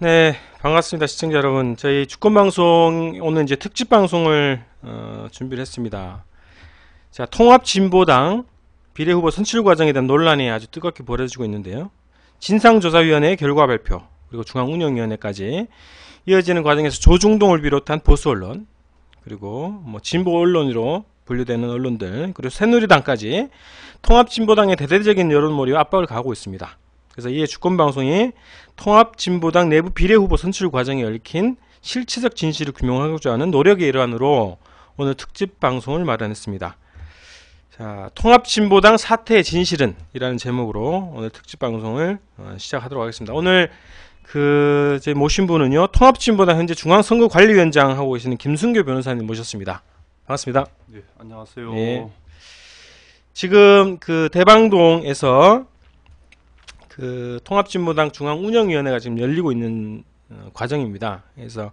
네, 반갑습니다. 시청자 여러분. 저희 주권방송 오늘 이제 특집 방송을 준비를 했습니다. 자, 통합진보당 비례후보 선출 과정에 대한 논란이 아주 뜨겁게 벌어지고 있는데요. 진상조사위원회의 결과 발표, 그리고 중앙운영위원회까지 이어지는 과정에서 조중동을 비롯한 보수 언론, 그리고 뭐 진보 언론으로 분류되는 언론들, 그리고 새누리당까지 통합진보당의 대대적인 여론몰이와 압박을 가하고 있습니다. 그래서 이에 주권방송이 통합진보당 내부 비례후보 선출 과정에 얽힌 실체적 진실을 규명하고자 하는 노력의 일환으로 오늘 특집 방송을 마련했습니다. 자, 통합진보당 사태의 진실은 이라는 제목으로 오늘 특집 방송을 시작하도록 하겠습니다. 오늘 저희 모신 분은요, 통합진보당 현재 중앙선거관리위원장 하고 계시는 김순교 변호사님 모셨습니다. 반갑습니다. 네, 안녕하세요. 예. 지금 대방동에서 통합진보당 중앙운영위원회가 지금 열리고 있는 과정입니다. 그래서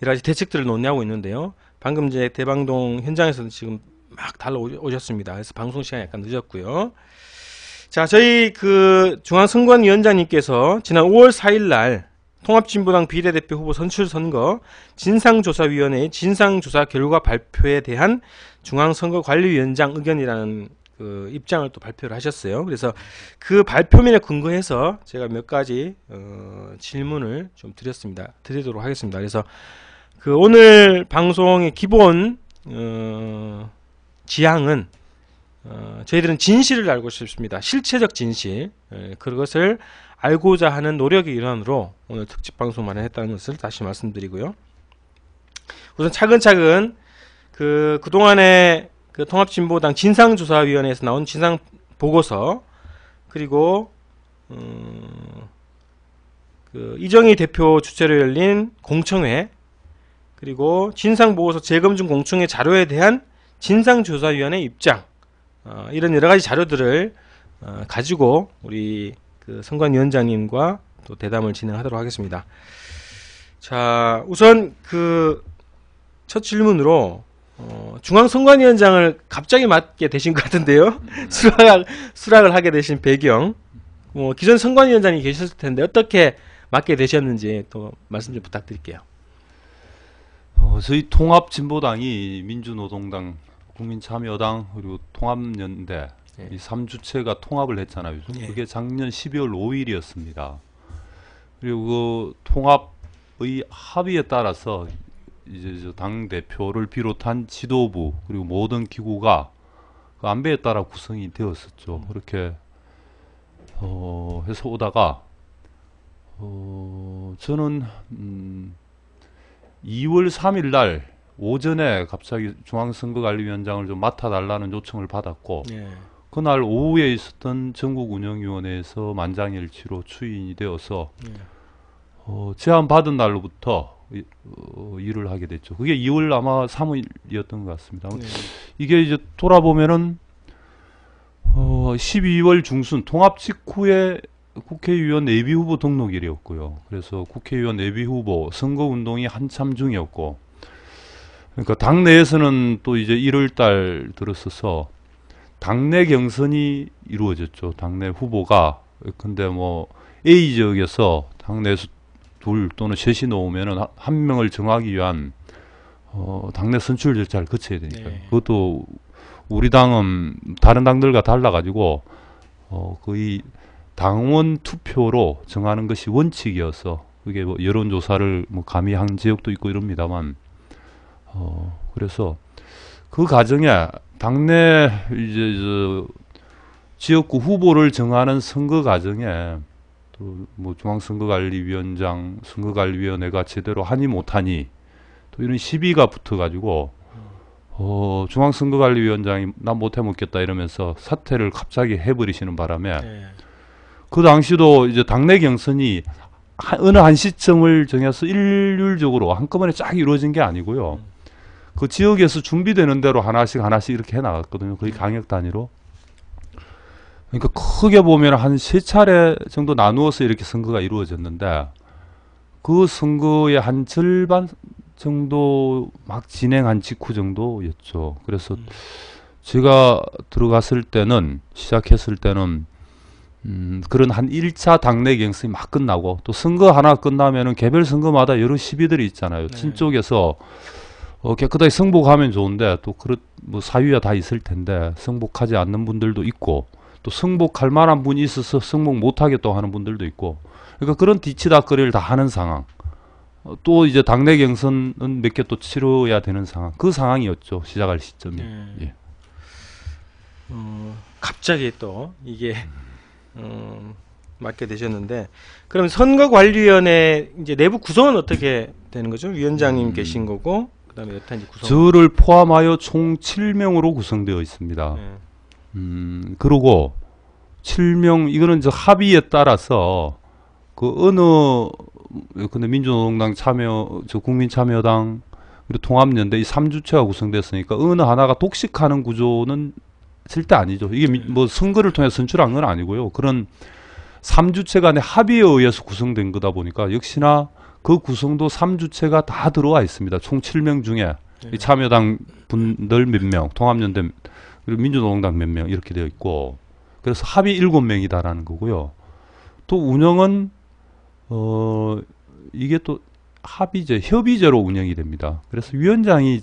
여러 가지 대책들을 논의하고 있는데요. 방금 이제 대방동 현장에서는 지금 막 달려오셨습니다. 그래서 방송 시간이 약간 늦었고요. 자, 저희 중앙선관위원장님께서 지난 5월 4일 날 통합진보당 비례대표 후보 선출 선거 진상조사위원회의 진상조사 결과 발표에 대한 중앙선거관리위원장 의견이라는 입장을 또 발표를 하셨어요. 그래서 그 발표문에 근거해서 제가 몇 가지 질문을 좀 드리도록 하겠습니다. 그래서 오늘 방송의 기본 지향은 저희들은 진실을 알고 싶습니다. 실체적 진실, 그것을 알고자 하는 노력의 일환으로 오늘 특집 방송 마련했다는 것을 다시 말씀드리고요. 우선 차근차근 그동안에 통합진보당 진상조사위원회에서 나온 진상보고서, 그리고 이정희 대표 주최로 열린 공청회, 그리고 진상보고서 재검증 공청회 자료에 대한 진상조사위원회 입장, 이런 여러가지 자료들을 가지고 우리 선관위원장님과 또 대담을 진행하도록 하겠습니다. 자, 우선 첫 질문으로 중앙선관위원장을 갑자기 맡게 되신 것 같은데요. 수락을 하게 되신 배경, 기존 선관위원장이 계셨을 텐데 어떻게 맡게 되셨는지 또 말씀 좀 부탁드릴게요. 저희 통합진보당이 민주노동당, 국민참여당, 그리고 통합연대, 이 3주체가 통합을 했잖아요. 그게 작년 12월 5일이었습니다. 그리고 통합의 합의에 따라서 이제 당 대표를 비롯한 지도부 그리고 모든 기구가 안배에 따라 구성이 되었었죠. 그렇게 해서 오다가 저는 2월 3일 날 오전에 갑자기 중앙선거관리위원장을 좀 맡아달라는 요청을 받았고, 그날 오후에 있었던 전국운영위원회에서 만장일치로 추인이 되어서 제안 받은 날로부터 일을 하게 됐죠. 그게 2월 아마 3일이었던 것 같습니다. 이게 이제 돌아보면은 12월 중순 통합 직후에 국회의원 예비후보 등록일이었고요. 그래서 국회의원 예비후보 선거운동이 한참 중이었고, 그러니까 당내에서는 또 이제 1월달 들었어서 당내 경선이 이루어졌죠. 당내 후보가. 근데 뭐 A 지역에서 당내에서 둘 또는 셋이 나오면은 한 명을 정하기 위한 당내 선출 절차를 거쳐야 되니까요. 그것도 우리 당은 다른 당들과 달라가지고 거의 당원 투표로 정하는 것이 원칙이어서, 그게 뭐 여론조사를 뭐 감히 한 지역도 있고 이럽니다만, 그래서 그 과정에 당내 이제 지역구 후보를 정하는 선거 과정에 또 뭐 중앙선거관리위원장, 선거관리위원회가 제대로 하니 못하니 또 이런 시비가 붙어가지고 중앙선거관리위원장이 난 못해 먹겠다 이러면서 사퇴를 갑자기 해버리시는 바람에 그 당시도 이제 당내 경선이 어느 한 시점을 정해서 일률적으로 한꺼번에 쫙 이루어진 게 아니고요. 그 지역에서 준비되는 대로 하나씩 이렇게 해나갔거든요. 거의 강역 단위로. 그러니까 크게 보면 한 3차례 정도 나누어서 이렇게 선거가 이루어졌는데, 그 선거의 한 절반 정도 막 진행한 직후 정도였죠. 그래서 제가 시작했을 때는 그런 한 1차 당내 경선이 막 끝나고 또 선거 하나 끝나면은 개별 선거마다 여러 시비들이 있잖아요. 네. 친 쪽에서 깨끗하게 승복하면 좋은데 또 뭐 사유야 다 있을 텐데 승복하지 않는 분들도 있고 또 승복할 만한 분이 있어서 승복 못하겠다고 하는 분들도 있고 그러니까 그런 뒤치다거리를 다 하는 상황. 또 이제 당내 경선은 몇 개 또 치러야 되는 상황. 그 상황이었죠. 시작할 시점이. 네. 예. 갑자기 또 이게 맡게 되셨는데 그럼 선거관리위원회 이제 내부 구성은 어떻게 되는 거죠? 위원장님 계신 거고 그다음에 여타 이제 구성. 저를 포함하여 총 7명으로 구성되어 있습니다. 네. 그리고 7명 이거는 저 합의에 따라서 그 근데 민주노동당 참여, 저 국민참여당 그리고 통합연대 이 3주체가 구성됐으니까 어느 하나가 독식하는 구조는 절대 아니죠. 이게 뭐 선거를 통해 선출한 건 아니고요. 그런 3주체 간의 합의에 의해서 구성된 거다 보니까 역시나 그 구성도 3주체가 다 들어와 있습니다. 총 7명 중에 이 참여당 분들 몇 명, 통합연대 그리고 민주노동당 몇 명 이렇게 되어 있고 그래서 합의 7명이다라는 거고요. 또 운영은 이게 또 합의제, 협의제로 운영이 됩니다. 그래서 위원장이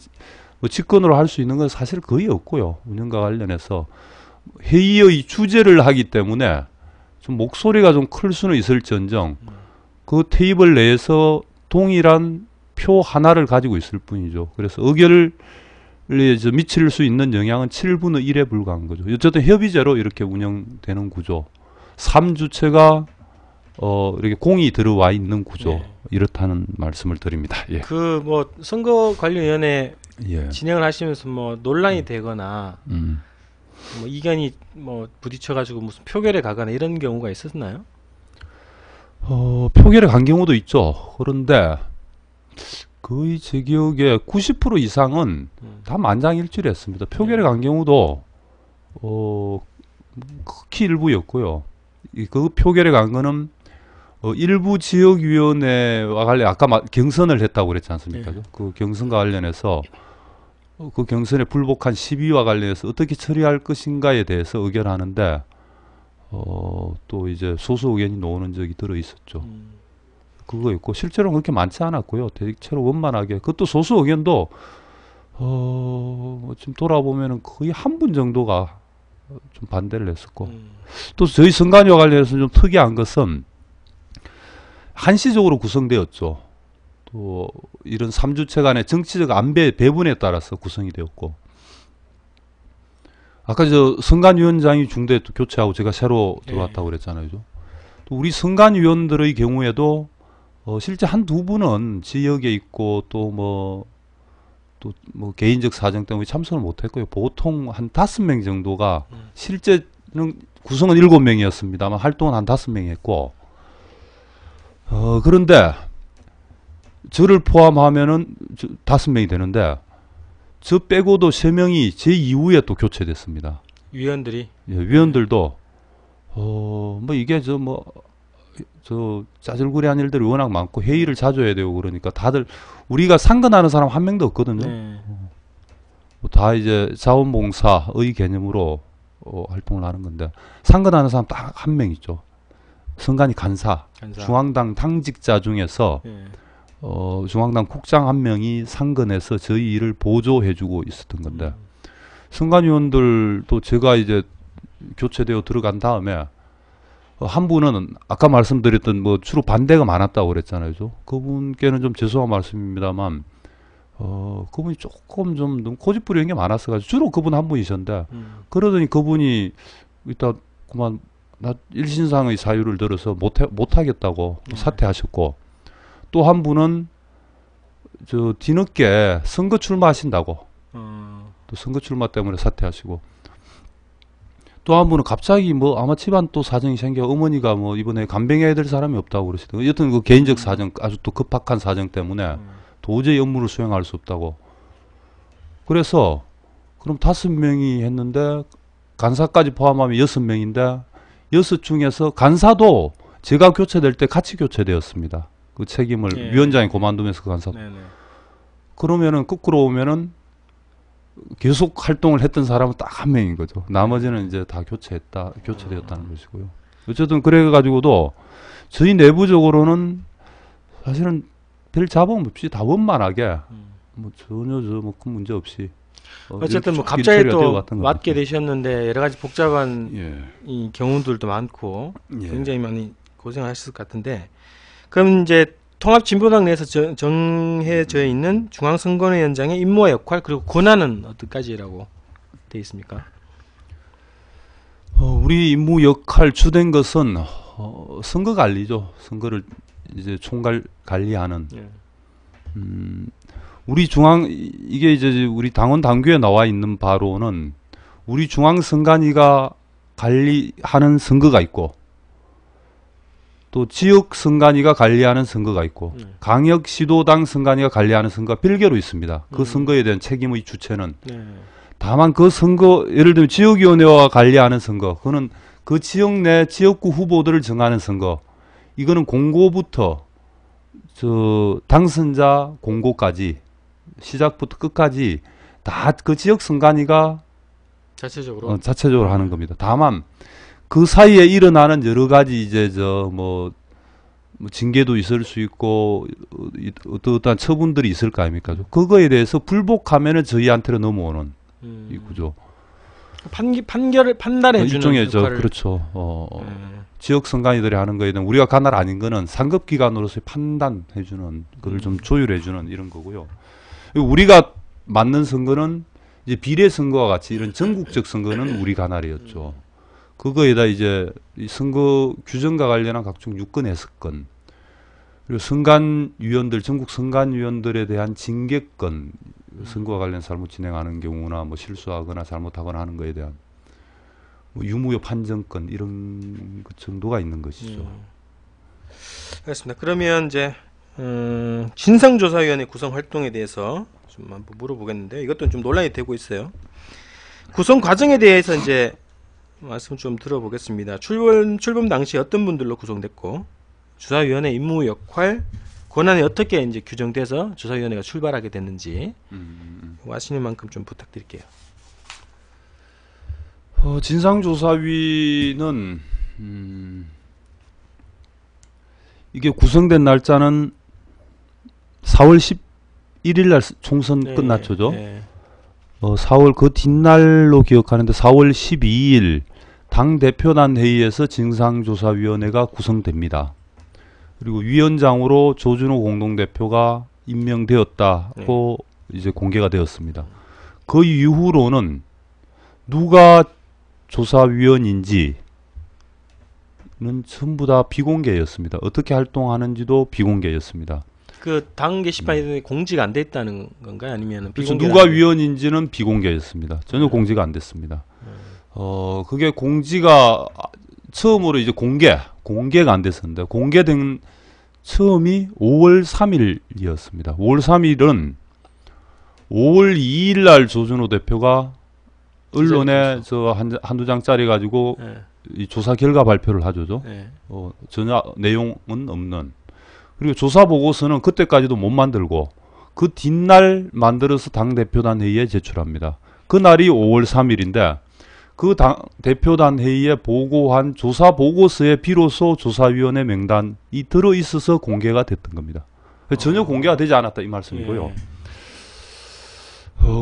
뭐 직권으로 할 수 있는 건 사실 거의 없고요. 운영과 관련해서 회의의 주재를 하기 때문에 좀 목소리가 좀 클 수는 있을지언정 그 테이블 내에서 동일한 표 하나를 가지고 있을 뿐이죠. 그래서 의결을 미칠 수 있는 영향은 7분의 1에 불과한 거죠. 어쨌든 협의제로 이렇게 운영되는 구조. 3주체가 이렇게 공이 들어와 있는 구조. 네. 이렇다는 말씀을 드립니다. 예. 그 뭐 선거관리위원회 예. 진행을 하시면서 뭐 논란이 되거나 뭐 이견이 뭐 부딪혀가지고 무슨 표결에 가거나 이런 경우가 있었나요? 표결에 간 경우도 있죠. 그런데 거의 제 기억에 90% 이상은 다 만장일치했습니다. 표결에 간 경우도 극히 일부였고요. 그 표결에 간 거는 일부 지역위원회와 관련 아까 경선을 했다고 그랬지 않습니까? 네. 그 경선과 관련해서 그 경선에 불복한 시비와 관련해서 어떻게 처리할 것인가에 대해서 의결하는데 또 이제 소수 의견이 나오는 적이 들어 있었죠. 그거였고 실제로는 그렇게 많지 않았고요. 대체로 원만하게 그것도 소수 의견도 지금 돌아보면은 거의 한 분 정도가 좀 반대를 했었고 또 저희 선관위와 관련해서 좀 특이한 것은 한시적으로 구성되었죠. 또 이런 3주체 간의 정치적 안배 배분에 따라서 구성이 되었고 아까 저 선관위원장이 중대에 또 교체하고 제가 새로 들어왔다고 그랬잖아요. 또 우리 선관위원들의 경우에도 실제 한두 분은 지역에 있고 또 뭐 개인적 사정 때문에 참석을 못했고요. 보통 한 5명 정도가 실제는 구성은 7명이었습니다만 활동은 한 5명이 했고 그런데 저를 포함하면은 5명이 되는데 저 빼고도 3명이 제 이후에 또 교체됐습니다. 위원들이 예, 위원들도 뭐 이게 저 짜질구리한 일들이 워낙 많고 회의를 자주 해야 되고 그러니까 다들 우리가 상근하는 사람 한 명도 없거든요. 네. 다 이제 자원봉사의 개념으로 활동을 하는 건데 상근하는 사람 딱 한 명 있죠. 선관위 간사. 중앙당 당직자 중에서 네. 중앙당 국장 한 명이 상근해서 저희 일을 보조해주고 있었던 건데 선관위원들도 제가 이제 교체되어 들어간 다음에 한 분은 아까 말씀드렸던 뭐 주로 반대가 많았다고 그랬잖아요. 그분께는 좀 죄송한 말씀입니다만 그분이 조금 좀 너무 고집부리는 게 많았어가지고 주로 그분 한 분이셨는데 그러더니 그분이 이따 그만 나 일신상의 사유를 들어서 못하겠다고 사퇴하셨고 또 한 분은 저 뒤늦게 선거 출마하신다고 또 선거 출마 때문에 사퇴하시고 또 한 분은 갑자기 뭐 아마 집안 또 사정이 생겨 어머니가 뭐 이번에 간병해야 될 사람이 없다고 그러시더라고요. 여튼 그 개인적 사정 아주 또 급박한 사정 때문에 도저히 업무를 수행할 수 없다고. 그래서 그럼 5명이 했는데 간사까지 포함하면 6명인데 6 중에서 간사도 제가 교체될 때 같이 교체되었습니다. 그 책임을 위원장이 그만두면서 그 간사. 그러면은 거꾸로 오면은 계속 활동을 했던 사람은 딱 한 명인 거죠. 나머지는 이제 다 교체되었다는 것이고요. 어쨌든 그래가지고도 저희 내부적으로는 사실은 별 잡음 없이 다 원만하게 뭐 전혀 뭐 큰 문제 없이 어쨌든 뭐 이렇게 갑자기 처리가 또 되어갔던 것 맡게 같아요. 되셨는데 여러 가지 복잡한 예. 이 경우들도 많고 예. 굉장히 많이 고생하셨을 것 같은데, 그럼 이제 통합진보당 내에서 정해져 있는 중앙선거위원장의 임무와 역할 그리고 권한은 어디까지라고 되어 있습니까? 우리 임무 역할 주된 것은 선거 관리죠. 선거를 이제 총괄 관리하는. 예. 우리 중앙 이게 이제 우리 당원 당규에 나와 있는 바로는 우리 중앙 선관위가 관리하는 선거가 있고 또 지역 선관위가 관리하는 선거가 있고 강역 시도당 선관위가 관리하는 선거가 별개로 있습니다. 그 선거에 대한 책임의 주체는 다만 그 선거 예를 들면 지역위원회와 관리하는 선거 그거는 그 지역 내 지역구 후보들을 정하는 선거 이거는 공고부터 저 당선자 공고까지 시작부터 끝까지 다 그 지역 선관위가 자체적으로 하는 겁니다. 다만 그 사이에 일어나는 여러 가지 이제 뭐 징계도 있을 수 있고 어떠한 처분들이 있을 거 아닙니까? 그거에 대해서 불복하면은 저희한테로 넘어오는 이 구조. 판단해 주는 일종의 역할을. 그렇죠. 지역 선관위들이 하는 거에 대한 우리가 관할 아닌 거는 상급 기관으로서의 판단해 주는 그걸 좀 조율해 주는 이런 거고요. 우리가 맞는 선거는 이제 비례 선거와 같이 이런 전국적 선거는 우리 관할이었죠. 그거에다 이제 이 선거 규정과 관련한 각종 유권 해석권 그리고 선관위원들 전국 선관위원들에 대한 징계권 선거와 관련 잘못 진행하는 경우나 뭐 실수하거나 잘못하거나 하는 거에 대한 뭐 유무효 판정권 이런 그 정도가 있는 것이죠. 알겠습니다. 그러면 이제 진상조사위원회 구성 활동에 대해서 좀 한번 물어보겠는데 이것도 좀 논란이 되고 있어요. 구성 과정에 대해서 이제 말씀 좀 들어보겠습니다. 출범 당시 어떤 분들로 구성됐고 조사위원회 임무 역할 권한이 어떻게 이제 규정돼서 조사위원회가 출발하게 됐는지 아시는 만큼 좀 부탁드릴게요. 진상조사위는 이게 구성된 날짜는 4월 11일 날 총선 끝났죠. 4월 그 뒷날로 기억하는데 4월 12일 당 대표단 회의에서 진상조사위원회가 구성됩니다. 그리고 위원장으로 조준호 공동대표가 임명되었다고 이제 공개가 되었습니다. 그 이후로는 누가 조사위원인지는 전부 다 비공개였습니다. 어떻게 활동하는지도 비공개였습니다. 그 당 게시판에 공지가 안 돼 있다는 건가요? 아니면 그래서 누가 위원인지는 비공개였습니다. 전혀 공지가 안 됐습니다. 그게 공지가 처음으로 이제 공개가 안 됐었는데 공개된 처음이 5월 3일이었습니다. 5월 3일은 5월 2일 날 조준호 대표가 언론에 한두 장짜리 가지고 이 조사 결과 발표를 하죠. 전혀 내용은 없는. 그리고 조사 보고서는 그때까지도 못 만들고 그 뒷날 만들어서 당대표단 회의에 제출합니다. 그날이 5월 3일인데 그 당 대표단 회의에 보고한 조사 보고서에 비로소 조사위원회 명단이 들어있어서 공개가 됐던 겁니다. 전혀 공개가 되지 않았다 이 말씀이고요.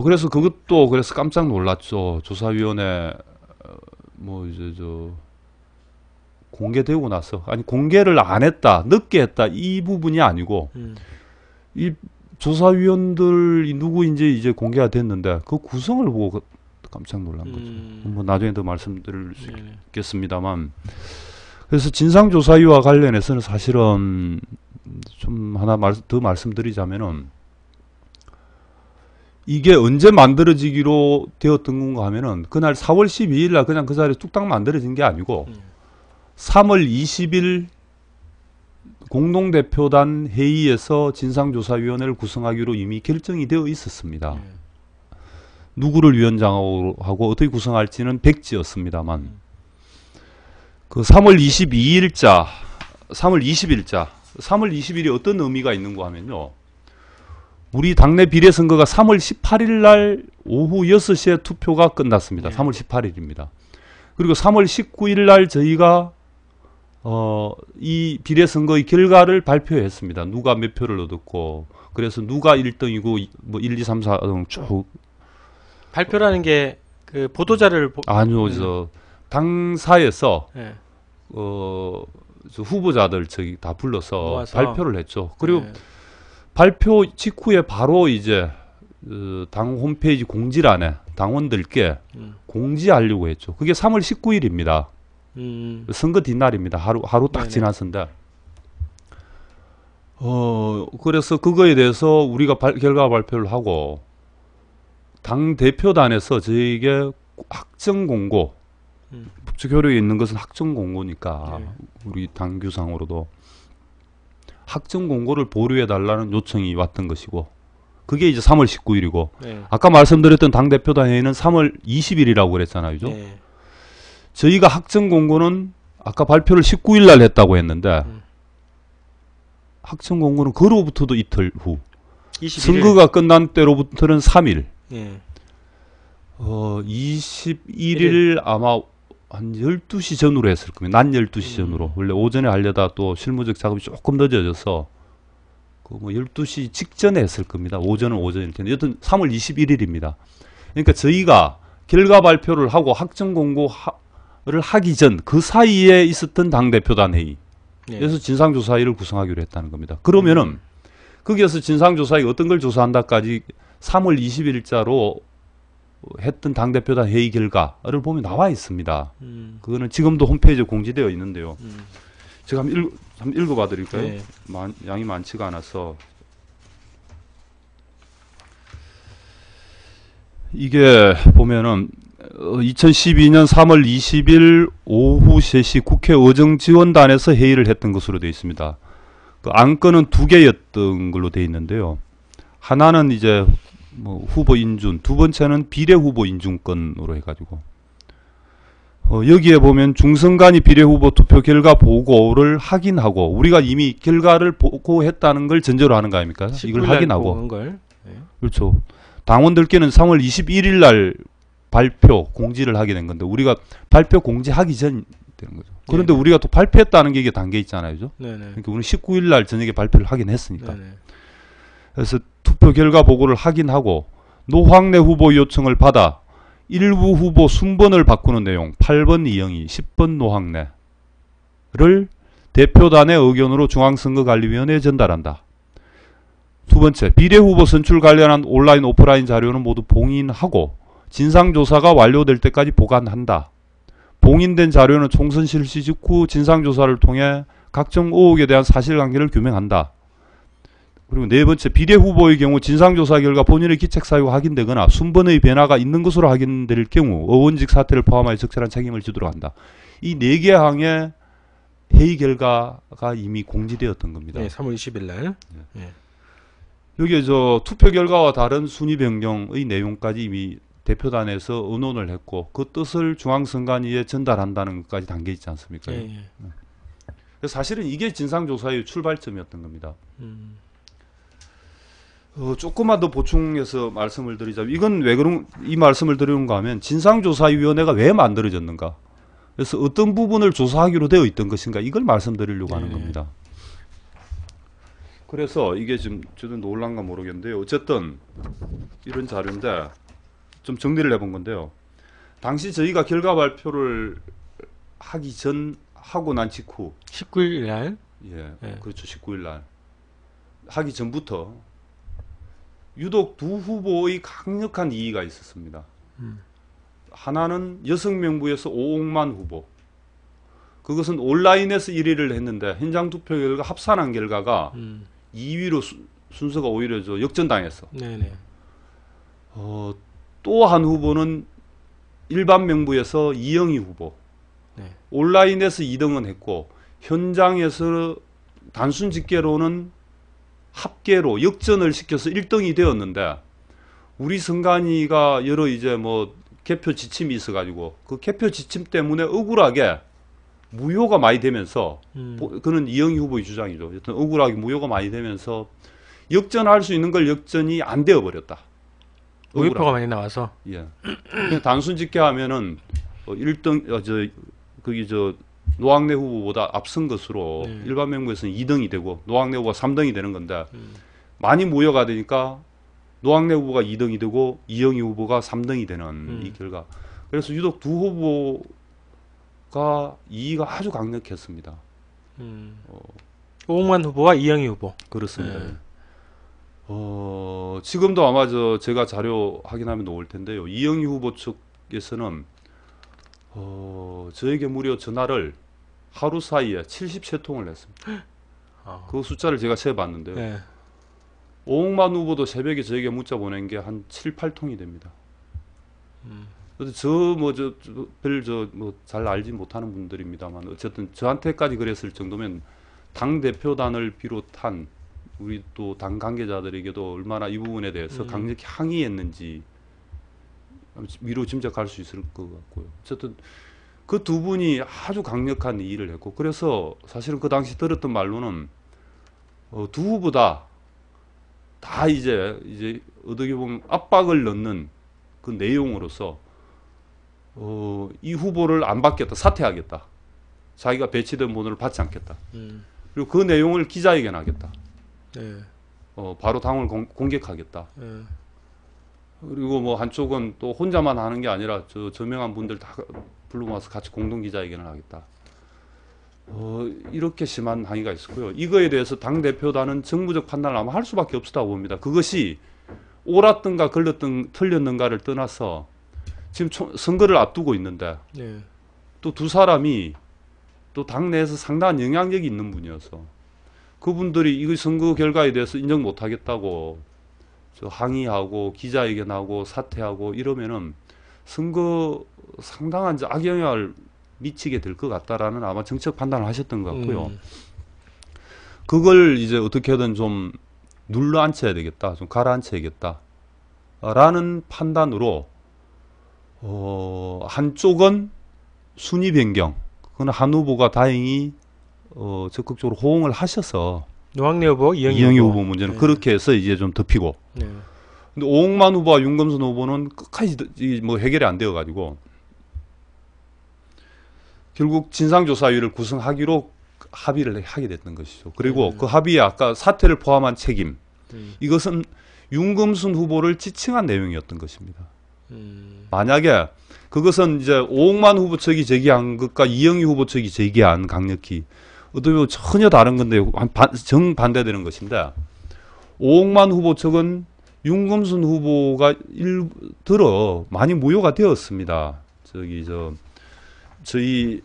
그래서 그것도 그래서 깜짝 놀랐죠. 조사위원회 뭐 이제 공개되고 나서 아니 공개를 안 했다 늦게 했다 이 부분이 아니고 이 조사위원들이 누구인지 이제 공개가 됐는데 그 구성을 보고 깜짝 놀란 거죠. 뭐 나중에 더 말씀드릴 수 있겠습니다만 그래서 진상조사위와 관련해서는 사실은 좀 하나 더 말씀드리자면은 이게 언제 만들어지기로 되었던 건가 하면은 그날 4월 12일 날 그냥 그 자리에 뚝딱 만들어진 게 아니고 3월 20일 공동대표단 회의에서 진상조사위원회를 구성하기로 이미 결정이 되어 있었습니다. 누구를 위원장하고 하고 어떻게 구성할지는 백지였습니다만 그 3월 22일자 3월 20일이 어떤 의미가 있는가 하면요. 우리 당내 비례선거가 3월 18일 날 오후 6시에 투표가 끝났습니다. 3월 18일입니다. 그리고 3월 19일 날 저희가 이 비례선거의 결과를 발표했습니다. 누가 몇 표를 얻었고, 그래서 누가 1등이고, 뭐 1, 2, 3, 4등 쭉. 발표라는 게 그 보도자를 아니요, 당사에서, 예. 저 후보자들 저기 다 불러서 모아서. 발표를 했죠. 그리고 예. 발표 직후에 바로 이제, 당 홈페이지 공지란에 당원들께 공지하려고 했죠. 그게 3월 19일입니다. 선거 뒷날입니다. 하루 딱 네네. 지났는데. 그래서 그거에 대해서 우리가 결과 발표를 하고, 당 대표단에서 저에게 학정 공고, 법적효력이 있는 것은 학정 공고니까, 네. 우리 당규상으로도 학정 공고를 보류해 달라는 요청이 왔던 것이고, 그게 이제 3월 19일이고, 네. 아까 말씀드렸던 당 대표단 회의는 3월 20일이라고 그랬잖아요, 그죠? 네. 저희가 학정 공고는 아까 발표를 19일 날 했다고 했는데, 학정 공고는 그로부터도 이틀 후, 21일. 선거가 끝난 때로부터는 3일, 예. 21일 아마 한 12시 전후로 했을 겁니다. 낮 12시 전후로. 원래 오전에 하려다 또 실무적 작업이 조금 늦어져서 그 뭐 12시 직전에 했을 겁니다. 오전은 오전일 텐데. 여튼 3월 21일입니다. 그러니까 저희가 결과 발표를 하고 학정 공고를 하기 전 그 사이에 있었던 당대표단 회의. 예. 그래서 진상조사위를 구성하기로 했다는 겁니다. 그러면은 거기에서 진상조사위가 어떤 걸 조사한다까지 3월 20일자로 했던 당대표단 회의 결과를 보면 나와 있습니다. 그거는 지금도 홈페이지에 공지되어 있는데요. 제가 한번 읽어봐 드릴까요? 네. 양이 많지가 않아서. 이게 보면은 2012년 3월 20일 오후 3시 국회 의정지원단에서 회의를 했던 것으로 되어 있습니다. 그 안건은 2개였던 걸로 되어 있는데요. 하나는 이제 뭐 후보 인준, 두 번째는 비례 후보 인준건으로 해가지고 여기에 보면 중선관위 비례 후보 투표 결과 보고를 확인하고, 우리가 이미 결과를 보고했다는 걸 전제로 하는 거 아닙니까? 이걸 확인하고. 걸. 네. 그렇죠. 당원들께는 3월 21일 날 발표 공지를 하게 된 건데, 우리가 발표 공지하기 전 되는 거죠. 그런데 네. 우리가 또 발표했다는 게 이게 담겨 있잖아요, 그죠? 네네. 그러니까 우리는 19일 날 저녁에 발표를 하긴 했으니까. 네네. 그래서 투표 결과 보고를 확인하고, 노황래 후보 요청을 받아 일부 후보 순번을 바꾸는 내용 8번 이영희, 10번 노황래를 대표단의 의견으로 중앙선거관리위원회에 전달한다. 두 번째, 비례 후보 선출 관련한 온라인 오프라인 자료는 모두 봉인하고 진상조사가 완료될 때까지 보관한다. 봉인된 자료는 총선 실시 직후 진상조사를 통해 각종 의혹에 대한 사실관계를 규명한다. 그리고 네 번째, 비례 후보의 경우 진상조사 결과 본인의 기책사유가 확인되거나 순번의 변화가 있는 것으로 확인될 경우 의원직 사퇴를 포함하여 적절한 책임을 지도록 한다. 이 4개 항의 회의 결과가 이미 공지되었던 겁니다. 네, 3월 20일 날. 네. 여기에 저 투표 결과와 다른 순위 변경의 내용까지 이미 대표단에서 의논을 했고, 그 뜻을 중앙선관위에 전달한다는 것까지 담겨 있지 않습니까? 예, 예. 그래서 사실은 이게 진상조사의 출발점이었던 겁니다. 조금만 더 보충해서 말씀을 드리자면, 이건 왜 이 말씀을 드리는가 하면, 진상조사위원회가 왜 만들어졌는가, 그래서 어떤 부분을 조사하기로 되어 있던 것인가, 이걸 말씀드리려고 하는 겁니다. 그래서 이게 지금 저도 놀란가 모르겠는데요. 어쨌든 이런 자료인데 좀 정리를 해본 건데요. 당시 저희가 결과 발표를 하기 전, 하고 난 직후 19일 날. 예, 네. 그렇죠. 19일 날 하기 전부터 유독 두 후보의 강력한 이의가 있었습니다. 하나는 여성 명부에서 오옥만 후보. 그것은 온라인에서 1위를 했는데 현장 투표 결과 합산한 결과가 2위로 순서가 오히려 역전당했어. 네네. 또 한 후보는 일반 명부에서 이영희 후보. 네. 온라인에서 2등은 했고 현장에서 단순 집계로는 합계로 역전을 시켜서 1등이 되었는데, 우리 선관위가 여러 이제 뭐 개표 지침이 있어가지고 그 개표 지침 때문에 억울하게 무효가 많이 되면서, 그는 이영희 후보의 주장이죠. 여튼 억울하게 무효가 많이 되면서 역전할 수 있는 걸 역전이 안 되어 버렸다. 우유표가 많이 나와서. 예. 그냥 단순 집계하면은 1등 거기 노학래 후보보다 앞선 것으로 네. 일반 명부에서는 2등이 되고 노학래 후보가 3등이 되는 건데 음. 많이 모여가 되니까 노학래 후보가 2등이 되고 이영희 후보가 3등이 되는 이 결과. 그래서 유독 두 후보가 이의가 아주 강력했습니다. 오웅만 후보와 이영희 후보. 그렇습니다. 네. 지금도 아마 제가 자료 확인하면 나올 텐데요. 이영희 후보 측에서는 저에게 무려 전화를 하루 사이에 73통을 했습니다. 그 숫자를 제가 세봤는데요. 네. 오웅만 후보도 새벽에 저에게 문자 보낸 게 한 7, 8통이 됩니다. 잘 알지 못하는 분들입니다만 어쨌든 저한테까지 그랬을 정도면 당 대표단을 비롯한 우리 또 당 관계자들에게도 얼마나 이 부분에 대해서 강력히 항의했는지 위로 짐작할 수 있을 것 같고요. 어쨌든 그 두 분이 아주 강력한 이의를 했고, 그래서 사실은 그 당시 들었던 말로는 두 후보다 다 이제 어떻게 보면 압박을 넣는 그 내용으로서 이 후보를 안 받겠다, 사퇴하겠다, 자기가 배치된 번호를 받지 않겠다, 그리고 그 내용을 기자회견하겠다, 네. 바로 당을 공격하겠다. 네. 그리고 뭐 한쪽은 또 혼자만 하는 게 아니라 저명한 분들 다 불러모아서 같이 공동 기자회견을 하겠다. 이렇게 심한 항의가 있었고요. 이거에 대해서 당 대표단은 정무적 판단을 아마 할 수밖에 없었다고 봅니다. 그것이 옳았든가 틀렸는가를 떠나서 지금 선거를 앞두고 있는데 네. 또 두 사람이 또 당내에서 상당한 영향력이 있는 분이어서 그분들이 이 선거 결과에 대해서 인정 못하겠다고 항의하고 기자회견하고 사퇴하고 이러면은 선거 상당한 악영향을 미치게 될 것 같다라는 아마 정책 판단을 하셨던 것 같고요. 그걸 이제 어떻게든 좀 눌러앉혀야 되겠다, 좀 가라앉혀야겠다 라는 판단으로 한쪽은 순위 변경, 그건 한 후보가 다행히 적극적으로 호응을 하셔서 노학래 후보, 이영희 후보 문제는 네. 그렇게 해서 이제 좀 덮이고, 네. 근데 오웅만 후보와 윤검선 후보는 끝까지 뭐 해결이 안 되어 가지고 결국 진상조사위를 구성하기로 합의를 하게 됐던 것이죠. 그리고 그 합의에 아까 사퇴를 포함한 책임, 이것은 윤검순 후보를 지칭한 내용이었던 것입니다. 만약에 그것은 이제 오웅만 후보 측이 제기한 것과 이영희 후보 측이 제기한 강력히 어떻게 보면 전혀 다른 건데 정반대되는 것인데, 오웅만 후보 측은 윤검순 후보가 들어 많이 무효가 되었습니다. 저희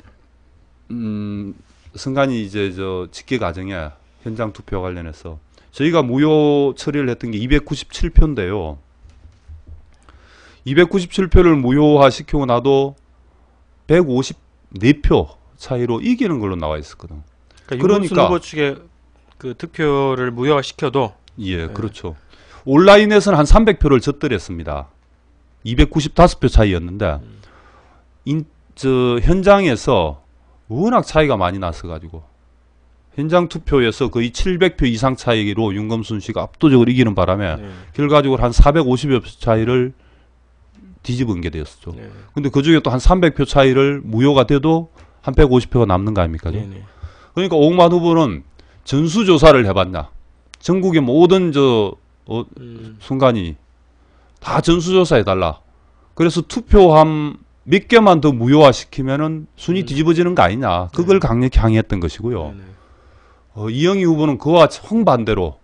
선관위 이제 집계 과정에 현장 투표 관련해서 저희가 무효 처리를 했던 게 297표인데요. 297표를 무효화 시키고 나도 154표 차이로 이기는 걸로 나와 있었거든. 그러니까 후보 측의 그 득표를 무효화 시켜도 예, 그렇죠. 온라인에서는 한 300표를 졌더랬습니다. 295표 차이였는데 현장에서 워낙 차이가 많이 났어가지고 현장 투표에서 거의 700표 이상 차이로 윤검순 씨가 압도적으로 이기는 바람에 결과적으로 한 450여 표 차이를 뒤집은 게 되었죠. 근데 그 중에 또 한 300표 차이를 무효가 돼도 한 150표가 남는 거 아닙니까? 그러니까 오웅만 후보는 전수조사를 해봤냐. 전국의 모든 순간이 다 전수조사해달라. 그래서 투표함 몇 개만 더 무효화 시키면은 순위 뒤집어지는 거 아니냐. 그걸 강력히 항의했던 것이고요. 이영희 후보는 그와 정반대로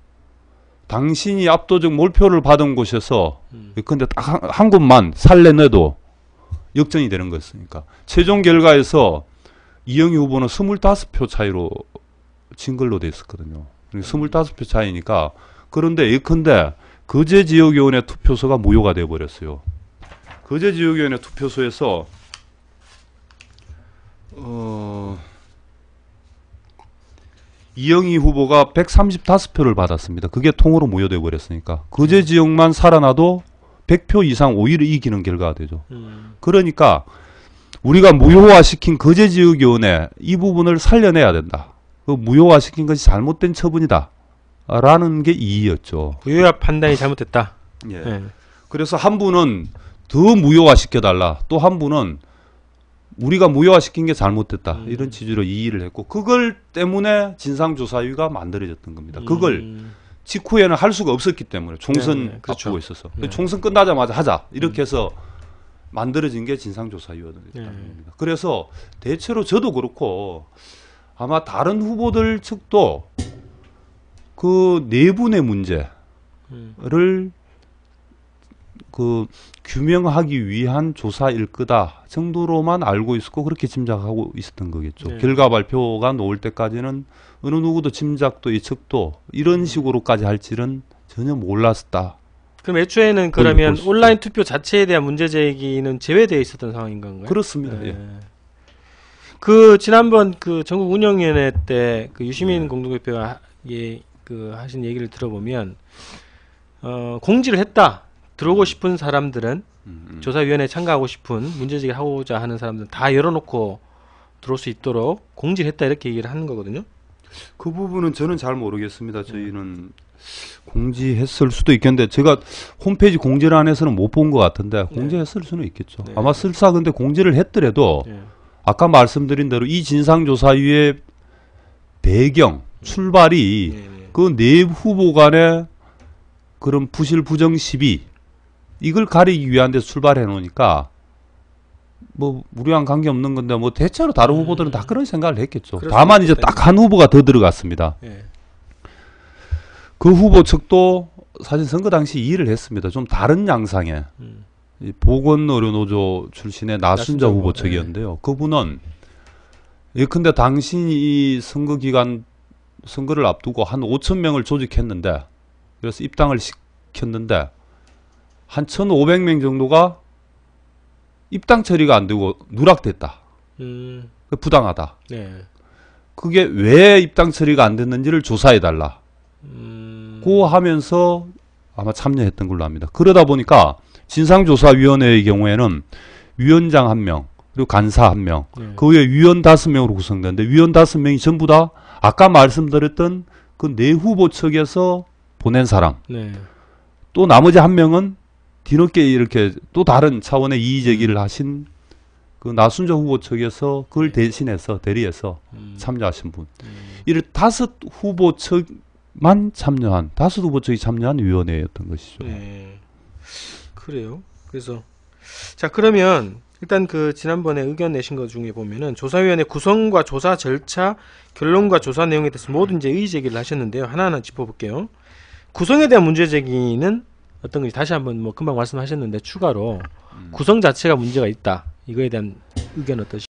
당신이 압도적 몰표를 받은 곳에서 근데 딱 한 곳만 살려내도 역전이 되는 것이니까 최종 결과에서 이영희 후보는 25표 차이로 진 걸로 돼 있었거든요. 25표 차이니까. 그런데 예컨대 거제지역위원회 투표소가 무효가 되어 버렸어요. 거제지역위원회 투표소에서 이영희 후보가 135표를 받았습니다. 그게 통으로 무효되어 버렸으니까 거제지역만 살아나도 100표 이상 오히려 이기는 결과가 되죠. 그러니까 우리가 무효화시킨 거제지역위원회 이 부분을 살려내야 된다. 그 무효화시킨 것이 잘못된 처분이다 라는 게 이의였죠. 무효화 판단이 잘못됐다. 예. 그래서 한 분은 더 무효화시켜달라, 또 한 분은 우리가 무효화시킨 게 잘못됐다. 이런 취지로 이의를 했고 그걸 때문에 진상조사위가 만들어졌던 겁니다. 그걸 직후에는 할 수가 없었기 때문에 총선 그렇죠. 앞두고 있어서 네. 총선 끝나자마자 하자 이렇게 해서 만들어진 게 진상조사위원회였다는 겁니다. 그래서 대체로 저도 그렇고 아마 다른 후보들 측도 그 내분의 문제를 그 규명하기 위한 조사일 거다 정도로만 알고 있었고 그렇게 짐작하고 있었던 거겠죠. 네. 결과 발표가 나올 때까지는 어느 누구도 짐작도 예측도 이런 식으로까지 할 줄은 전혀 몰랐다. 그럼 애초에는 그러면 볼 수 온라인 투표 자체에 대한 문제 제기는 제외되어 있었던 상황인 건가요? 그렇습니다. 네. 예. 그 지난번 그 전국 운영위원회 때 그 유시민 공동대표가 그 하신 얘기를 들어보면 공지를 했다. 들어오고 싶은 사람들은 조사위원회에 참가하고 싶은 문제제기를 하고자 하는 사람들은 다 열어놓고 들어올 수 있도록 공지를 했다 이렇게 얘기를 하는 거거든요. 그 부분은 저는 잘 모르겠습니다. 저희는 공지했을 수도 있겠는데 제가 홈페이지 공지를 안에서는 못 본 것 같은데 공지했을 수는 있겠죠. 네. 아마 설사 근데 공지를 했더라도 네. 아까 말씀드린 대로 이 진상조사위의 배경, 출발이 네, 네. 그 네 후보 간의 그런 부실 부정 시비 이걸 가리기 위한 데서 출발해 놓으니까 뭐 우리랑 관계없는 건데 뭐 대체로 다른 후보들은 다 그런 생각을 했겠죠. 그럴 다만 수 이제 있겠다. 딱 한 후보가 더 들어갔습니다. 네. 그 후보 측도 사실 선거 당시 이의를 했습니다. 좀 다른 양상의 이 보건의료노조 출신의 나순자 후보 측이었는데요. 그분은 예컨대 당신이 선거 기간 선거를 앞두고 한 5천 명을 조직했는데 그래서 입당을 시켰는데 한 1,500명 정도가 입당 처리가 안 되고 누락됐다. 부당하다. 네. 그게 왜 입당 처리가 안 됐는지를 조사해달라. 고 하면서 아마 참여했던 걸로 압니다. 그러다 보니까 진상조사위원회의 경우에는 위원장 1명, 그리고 간사 1명, 네. 그 외에 위원 5명으로 구성되는데 위원 5명이 전부 다 아까 말씀드렸던 그 네 후보 측에서 보낸 사람. 네. 또 나머지 1명은 뒤늦게 이렇게 또 다른 차원의 이의 제기를 하신 그 나순자 후보 측에서 그걸 대신해서 대리해서 참여하신 분. 이를 5 후보 측만 참여한 5 후보 측이 참여한 위원회였던 것이죠. 네. 그래요. 그래서 자 그러면 일단 그 지난번에 의견 내신 것 중에 보면은 조사위원회 구성과 조사 절차, 결론과 조사 내용에 대해서 모든 이제 의의 제기를 하셨는데요. 하나하나 짚어볼게요. 구성에 대한 문제 제기는 어떤 건지 다시 한번 뭐 금방 말씀하셨는데 추가로 구성 자체가 문제가 있다. 이거에 대한 의견 어떠십니까?